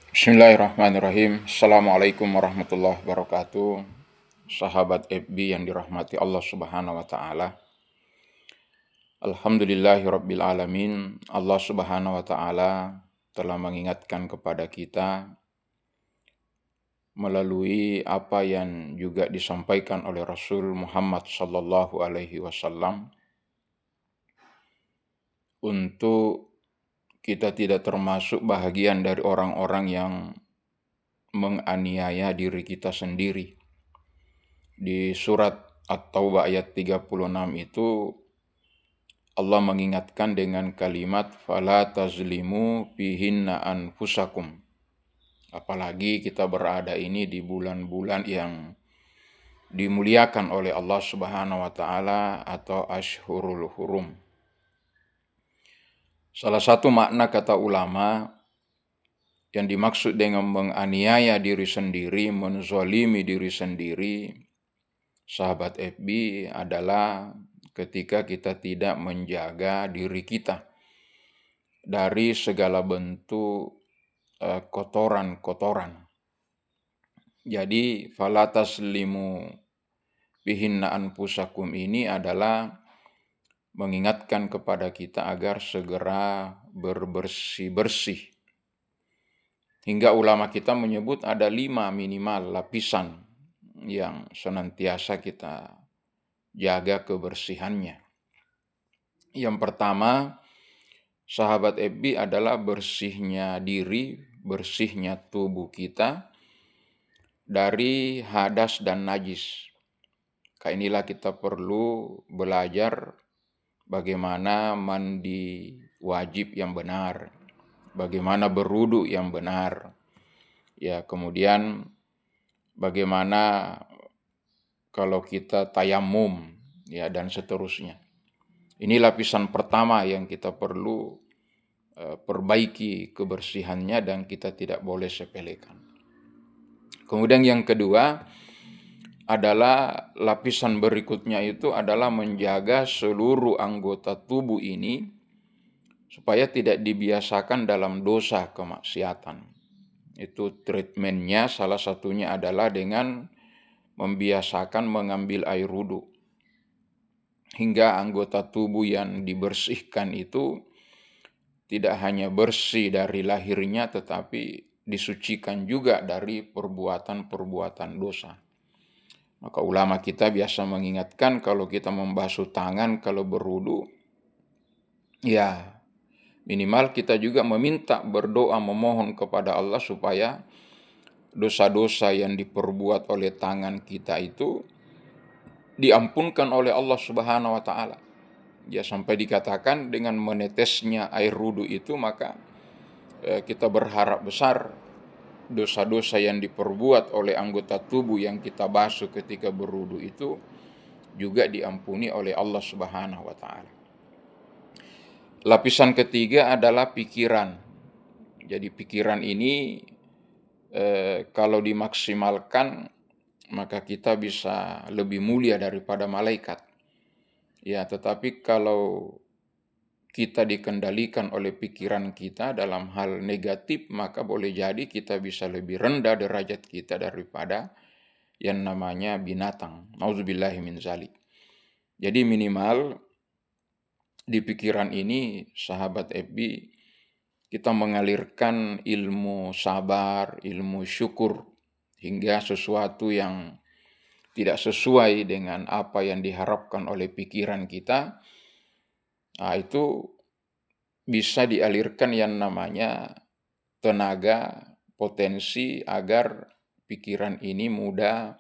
Bismillahirrahmanirrahim. Assalamualaikum warahmatullahi wabarakatuh. Sahabat FB yang dirahmati Allah Subhanahu wa taala. Alhamdulillahirabbil alamin. Allah Subhanahu wa taala telah mengingatkan kepada kita melalui apa yang juga disampaikan oleh Rasul Muhammad sallallahu alaihi wasallam untuk kita tidak termasuk bahagian dari orang-orang yang menganiaya diri kita sendiri. Di surat At-Taubah ayat 36 itu Allah mengingatkan dengan kalimat fala tazlimu fihinna anfusakum. Apalagi kita berada ini di bulan-bulan yang dimuliakan oleh Allah Subhanahu wa taala atau Ashhurul Hurum. Salah satu makna kata ulama yang dimaksud dengan menganiaya diri sendiri, menzalimi diri sendiri, sahabat FB, adalah ketika kita tidak menjaga diri kita dari segala bentuk kotoran-kotoran. Jadi fala taslimu bihinna anfusakum ini adalah mengingatkan kepada kita agar segera berbersih-bersih. Hingga ulama kita menyebut ada 5 minimal lapisan yang senantiasa kita jaga kebersihannya. Yang pertama, sahabat FB, adalah bersihnya diri, bersihnya tubuh kita dari hadas dan najis. Inilah kita perlu belajar bagaimana mandi wajib yang benar, bagaimana berwudu yang benar, ya, kemudian bagaimana kalau kita tayamum, ya, dan seterusnya. Ini lapisan pertama yang kita perlu perbaiki kebersihannya dan kita tidak boleh sepelekan. Kemudian yang kedua adalah lapisan berikutnya itu adalah menjaga seluruh anggota tubuh ini supaya tidak dibiasakan dalam dosa kemaksiatan. Itu treatmentnya salah satunya adalah dengan membiasakan mengambil air wudu. Hingga anggota tubuh yang dibersihkan itu tidak hanya bersih dari lahirnya tetapi disucikan juga dari perbuatan-perbuatan dosa. Maka ulama kita biasa mengingatkan kalau kita membasuh tangan kalau berwudu, ya minimal kita juga meminta, berdoa, memohon kepada Allah supaya dosa-dosa yang diperbuat oleh tangan kita itu diampunkan oleh Allah Subhanahu wa taala. Ya, sampai dikatakan dengan menetesnya air wudu itu maka kita berharap besar dosa-dosa yang diperbuat oleh anggota tubuh yang kita basuh ketika berwudu itu juga diampuni oleh Allah Subhanahu wa taala. Lapisan ketiga adalah pikiran. Jadi pikiran ini kalau dimaksimalkan maka kita bisa lebih mulia daripada malaikat. Ya, tetapi kalau kita dikendalikan oleh pikiran kita dalam hal negatif, maka boleh jadi kita bisa lebih rendah derajat kita daripada yang namanya binatang. Nauzubillahi min zalik. Jadi minimal di pikiran ini, sahabat FB, kita mengalirkan ilmu sabar, ilmu syukur, hingga sesuatu yang tidak sesuai dengan apa yang diharapkan oleh pikiran kita, itu bisa dialirkan yang namanya tenaga, potensi agar pikiran ini mudah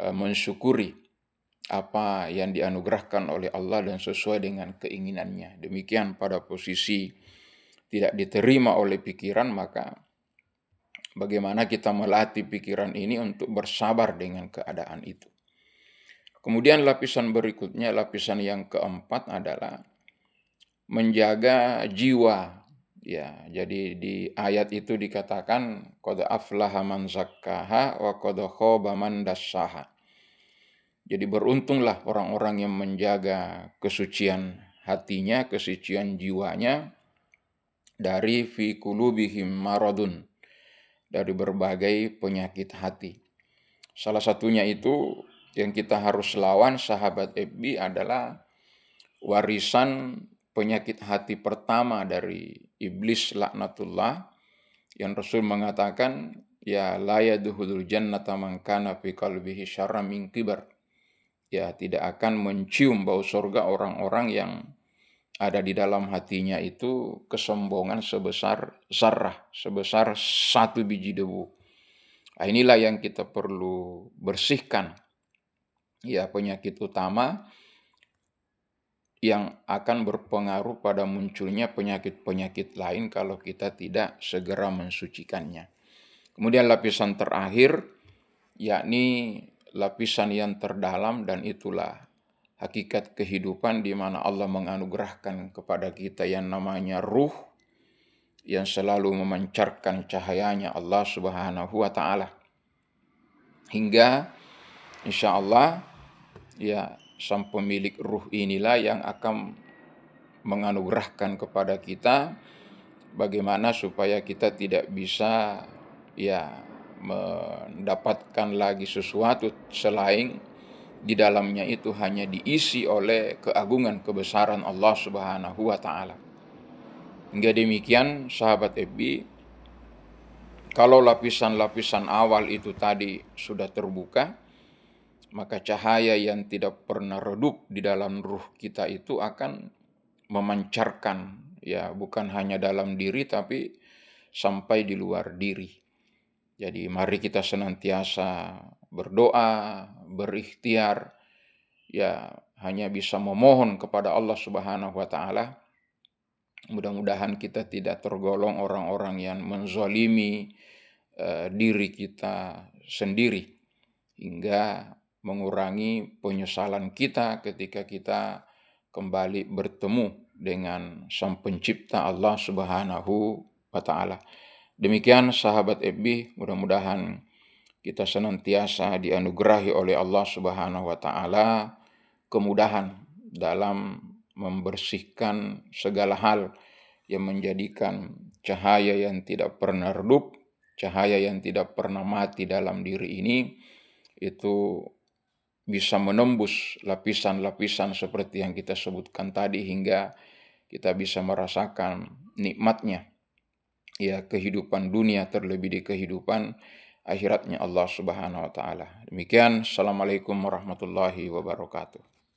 mensyukuri apa yang dianugerahkan oleh Allah dan sesuai dengan keinginannya. Demikian pada posisi tidak diterima oleh pikiran, maka bagaimana kita melatih pikiran ini untuk bersabar dengan keadaan itu. Kemudian lapisan berikutnya, lapisan yang keempat adalah menjaga jiwa. Ya, jadi di ayat itu dikatakan qad aflaha man zakkaha wa qad khaba man dassaha. Jadi beruntunglah orang-orang yang menjaga kesucian hatinya, kesucian jiwanya dari fi qulubihim maradun, dari berbagai penyakit hati. Salah satunya itu yang kita harus lawan, sahabat FB, adalah warisan penyakit hati pertama dari iblis laknatullah, yang Rasul mengatakan, ya la yadkhulul jannata man kana fi qalbihi syarra min kibar. Ya, tidak akan mencium bau surga orang-orang yang ada di dalam hatinya itu kesombongan sebesar zarrah, sebesar satu biji debu. Nah, inilah yang kita perlu bersihkan. Ya, penyakit utama yang akan berpengaruh pada munculnya penyakit-penyakit lain kalau kita tidak segera mensucikannya. Kemudian lapisan terakhir, yakni lapisan yang terdalam, dan itulah hakikat kehidupan di mana Allah menganugerahkan kepada kita yang namanya ruh, yang selalu memancarkan cahayanya Allah Subhanahu wa Ta'ala. Hingga insya Allah, ya, sang pemilik ruh inilah yang akan menganugerahkan kepada kita bagaimana supaya kita tidak bisa, ya, mendapatkan lagi sesuatu selain di dalamnya itu hanya diisi oleh keagungan kebesaran Allah Subhanahu wa Ta'ala. Hingga demikian, sahabat FB, kalau lapisan-lapisan awal itu tadi sudah terbuka, maka cahaya yang tidak pernah redup di dalam ruh kita itu akan memancarkan, ya, bukan hanya dalam diri tapi sampai di luar diri. Jadi mari kita senantiasa berdoa, berikhtiar, ya, hanya bisa memohon kepada Allah Subhanahu wa Ta'ala. Mudah-mudahan kita tidak tergolong orang-orang yang menzalimi diri kita sendiri, hingga mengurangi penyesalan kita ketika kita kembali bertemu dengan Sang Pencipta Allah Subhanahu wa Ta'ala. Demikian sahabat FB, mudah-mudahan kita senantiasa dianugerahi oleh Allah Subhanahu wa Ta'ala kemudahan dalam membersihkan segala hal yang menjadikan cahaya yang tidak pernah redup, cahaya yang tidak pernah mati dalam diri ini, itu bisa menembus lapisan-lapisan seperti yang kita sebutkan tadi, hingga kita bisa merasakan nikmatnya, ya, kehidupan dunia terlebih di kehidupan akhiratnya Allah Subhanahu wa Ta'ala. Demikian, Assalamualaikum warahmatullahi wabarakatuh.